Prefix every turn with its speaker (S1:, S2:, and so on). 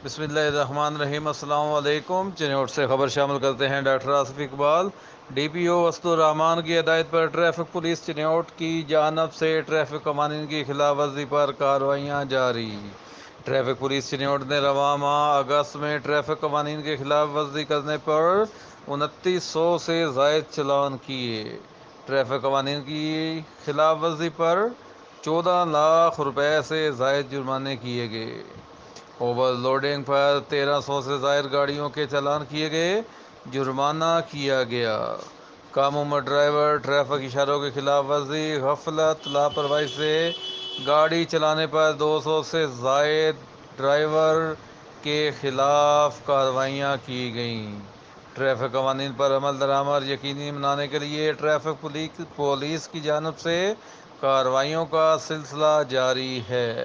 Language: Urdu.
S1: بسم اللہ الرحمن الرحیم۔ السلام علیکم۔ چنوٹ سے خبر شامل کرتے ہیں۔ Doctor Asif Iqbal D P O وسط الرحمان کی ہدایت پر ٹریفک پولیس چنوٹ کی جانب سے ٹریفک قوانین کی خلاف ورزی پر کارروائیاں جاری۔ ٹریفک پولیس چنوٹ نے رواں ماہ اگست میں ٹریفک قوانین کی خلاف ورزی کرنے پر 2900 سے زائد چالان کیے۔ ٹریفک قوانین کی خلاف ورزی پر 14 لاکھ روپے سے زائد جرمانے کیے گئے۔ اوور لوڈنگ پر 1300 سے زائد گاڑیوں کے چالان کیے گئے، جرمانہ کیا گیا۔ کم عمر ڈرائیور، ٹریفک اشاروں کی خلاف ورزی، غفلت، لاپرواہی سے گاڑی چلانے پر 200 سے زائد ڈرائیور کے خلاف کارروائیاں کی گئیں۔ ٹریفک قوانین پر عمل درآمد یقینی بنانے کے لیے ٹریفک پولیس کی جانب سے کارروائیوں کا سلسلہ جاری ہے۔